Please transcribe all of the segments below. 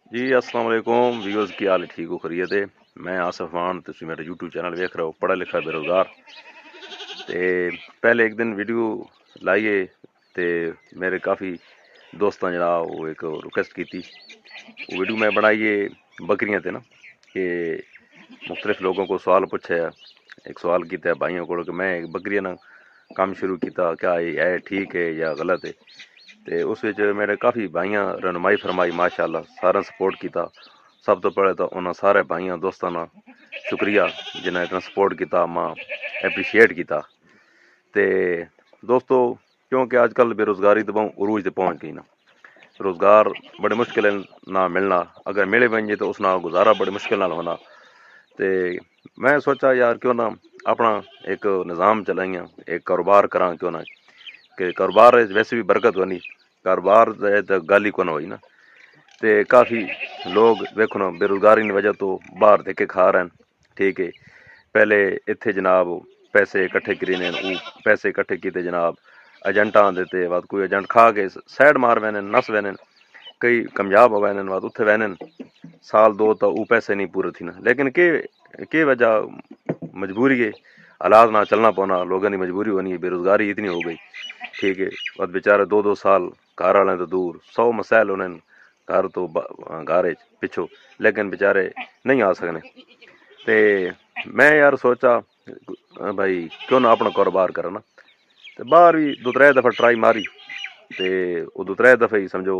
जी अस्सलाम वालेकुम व्यूअर्स की हाल ठीक हो खरीत है। मैं आसिफ खान तुम मेरा यूट्यूब चैनल वेख रहे हो पढ़ा लिखा बेरोज़गार। तो पहले एक दिन वीडियो लाइए तो मेरे काफ़ी दोस्तों जरा वो एक रिक्वेस्ट की थी। वो वीडियो मैं बनाइए बकरियां थे ना कि मुख्तलिफ लोगों को सवाल पूछे। एक सवाल किया भाइयों को कि मैं बकरियां ना काम शुरू किया, क्या ये है ठीक है या गलत है। तो उस विच मेरे काफ़ी भाइयों रहनुमाई फरमाई, माशाअल्लाह सारा सपोर्ट किया। सब तो पहले तो उन्होंने सारे भाइयों दोस्तों का शुक्रिया जिन्हें इतना सपोर्ट किया, मां एप्रीशिएट किया। तो दोस्तों क्योंकि अजकल बेरोज़गारी तो बहुत उरूज से पहुँच गई ना, रोज़गार बड़े मुश्किल ना मिलना, अगर मिले बन तो उसना गुजारा बड़े मुश्किल नाल होना। तो मैं सोचा यार क्यों ना अपना एक निज़ाम चलाइया, एक कारोबार करा क्यों ना, कि कारोबार वैसे भी बरकत होनी, कारोबार तो गल ही कौन होई ना। तो काफ़ी लोग देखो ना बेरोज़गारी की वजह तो बाहर धक्के खा रहे हैं। ठीक है, पहले इत्थे जनाब पैसे इकट्ठे करीने, वो पैसे इकट्ठे किए जनाब एजेंटा देते बाद कोई एजेंट खा के सैड मार वैन नस वैन, कई कामयाब हो वैन बाद उत्थे वैन साल दो तो वो पैसे नहीं पूरे थी ना। लेकिन के वजह मजबूरी है, हालात ना चलना पौना, लोगों की मजबूरी होनी है, बेरोज़गारी इतनी हो गई। ठीक है, बाद बेचारे दो दो साल घर वाले तो दूर, 100 मसाइल उन्हें घर तो घर पिछो, लेकिन बेचारे नहीं आ सकने। तो मैं यार सोचा भाई क्यों ना अपना कारोबार करा ना। तो बाहर भी दो त्रै दफ़ा ट्राई मारी, तो वो दो त्रै दफ़े ही समझो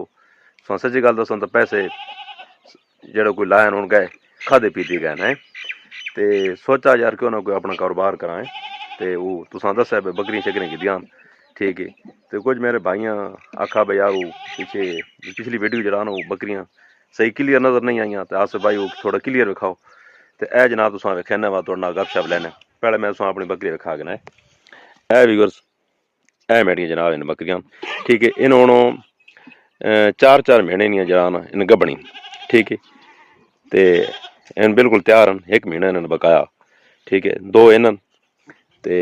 सच्ची गल दसा तो पैसे जेह्ड़े कोई लाए हूँ गए खादे पीते गए हैं। तो सोचा यार क्यों ना कोई अपना कारोबार कराएं। तो वो तुसा दस्या बकरियां शकरियां कीतियां। ठीक है, तो कुछ मेरे भाइयां आखा भाई यार वो पीछे पिछली वीडियो जरा ना वो बकरियां सही क्लियर नज़र नहीं आईयां, तो आसिफ भाई वो थोड़ा क्लियर विखाओ। तो ए जनाब तुसा वेख्या वा थोड़ा गप शप लैने, पहले मैं तुसा अपनी बकरी विखा के ना ए व्यूअर्स, ए मेरियां जनाब इन बकरियां। ठीक है, इन हूँ 4-4 महीने दियां जरा ना इन गब्बनी। ठीक है, तो इन बिल्कुल तैयार हैं, एक महीना इन्होंने बकाया। ठीक है, दो इन ते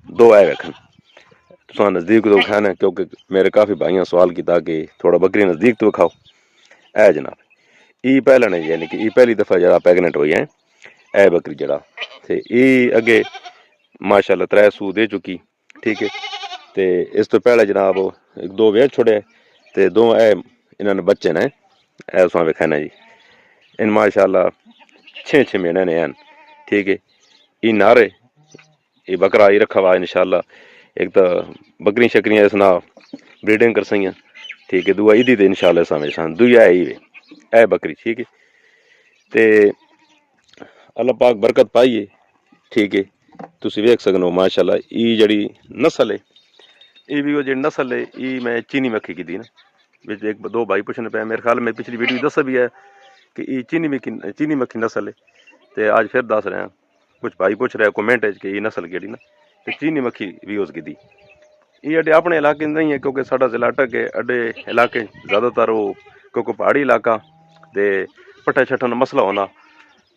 दो है वेखन तुसा नज़दीक तो विखाने, क्योंकि मेरे काफ़ी भाइयों सवाल किया कि थोड़ा बकरी नज़दीक तो विखाओ। ए जनाब ई पहले ने यानी कि ई पहली दफ़ा जरा प्रेगनेंट हुई है ए बकरी जरा, ते ई अगे माशाल्लाह 3 सूह दे चुकी। ठीक है, तो इस तो पहले जनाब एक दो वेच छोड़े, तो दो ए इन्होंने बच्चे ने ए तुसा वेखाने जी, इन माशाल्लाह 6-6 महीने ने हैं। ठीक है, ई नारे ये बकरा ही रखा हुआ इंशाल्लाह, एक तो बकरी शकरियां इस ना ब्रीडिंग कर सही। ठीक है, दुआ ईदी तो इंशाल्लाह हमेशा दुई है ही ए बकरी। ठीक है, तो अल्लाह पाक बरकत पाइए। ठीक है, तुम वेख सकते हो माशाल्लाह ई जड़ी नस्ल है, ये भी वो जी नस्ल है, ये मैं चीनी मक्खी की दी ना। बिच एक दो भाई पूछने पे मेरे ख्याल में पिछली वीडियो दसा भी है कि ये चीनी मक्खी नस्ल है। तो आज फिर दस रहे हैं, कुछ भाई पूछ रहे हैं कमेंट कि ये नस्ल केड़ी ना, तो चीनी मक्खी भी उसकी दी। ये अड्डे अपने इलाके नहीं है, क्योंकि साडा जिला अटक है, अड्डे इलाके ज़्यादातर वो क्योंकि पहाड़ी इलाका तो पट्ठे छठन मसला होना।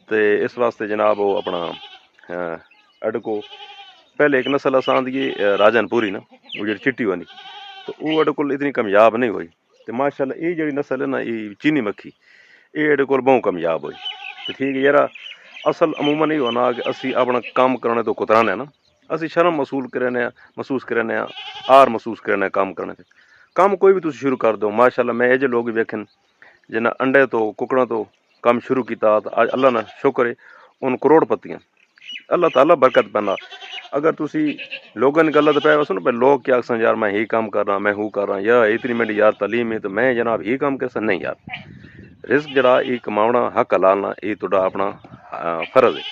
तो इस वास्ते जनाब वो अपना अड्ड को पहले एक नस्ल असान दी राजनपुरी ना, वो जी चिट्टी वाली, तो वो अड्ड को इतनी कामयाब नहीं हुई। तो माशाल्लाह ये जी नस्ल है ना, ये चीनी मक्खी ये अड्ड को बहुत कामयाब हुई। तो ठीक है यार, असल अमूमन ये होना कि असी अपना काम करने तो कुतराने ना, असी शर्म महसूस करने आर महसूस करने काम करने से। काम कोई भी तुम शुरू कर दो, माशाल्लाह मैं ये लोग भी वेखन जिन्हें अंडे तो कुकड़ा तो काम शुरू किया, तो अज अल्लाह ने शुक्र है उन करोड़पतियां अल्लाह ताला बरकत पैना। अगर तुसी लोगों ने गलत पे सुनो भाई, लोग क्या आखसन यार मैं ही काम कर रहा, मैं हूँ कर रहा, या इतनी मेरी यार तालीम है तो मैं जनाब ही काम कर सकता नहीं यार। रिस्क जरा ये कमाना हक हलालना ये थोड़ा अपना फर्ज है।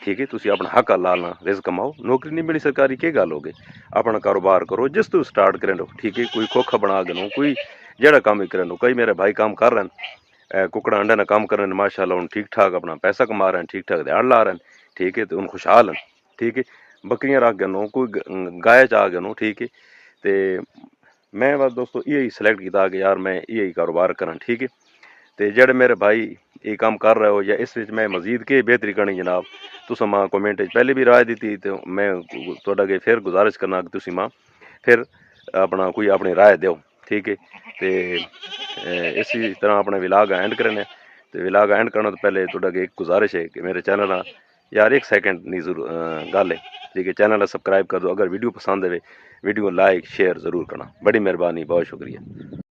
ठीक है, तुसी अपना हक हलालना रिस्क कमाओ, नौकरी नहीं मिली सरकारी के गल हो गई, अपना कारोबार करो जिस तू स्टार्ट करें लो। ठीक है, कोई खोखा बना गनो, कोई जड़ा काम ही करें। कई मेरे भाई काम कर रहे हैं, कुकड़ा अंडे ने काम कर रहे हैं, माशाल्लाह उन ठीक ठाक अपना पैसा कमा रहे हैं, ठीक ठाक दिहाड़ ला रहे हैं। ठीक है, तो उन खुशहाल हैं। ठीक है, बकरियां रख गनो, कोई गाय चा गनो। ठीक है, तो मैं बस दोस्तों यही सिलेक्ट किया कि यार मैं यही कारोबार करा। ठीक है, तो जेडे मेरे भाई ये काम कर रहे हो या इस मैं मजीद के बेहतरी करनी जनाब, तुम मां कमेंट पहले भी राय दी थी, तो मैं थोड़ा के फिर गुजारिश करना कि तुम मां फिर अपना कोई अपनी राय दो। ठीक है। तो इसी तरह अपने विलाग एंड करने, तो विलाग एंड करने तो पहले थोड़ा एक गुजारिश है कि मेरे चैनल यार 1 सेकंड नहीं जरूर गल है, ठीक है, चैनल सब्सक्राइब कर दो। अगर वीडियो पसंद है वीडियो लाइक शेयर ज़रूर करना, बड़ी मेहरबानी, बहुत शुक्रिया।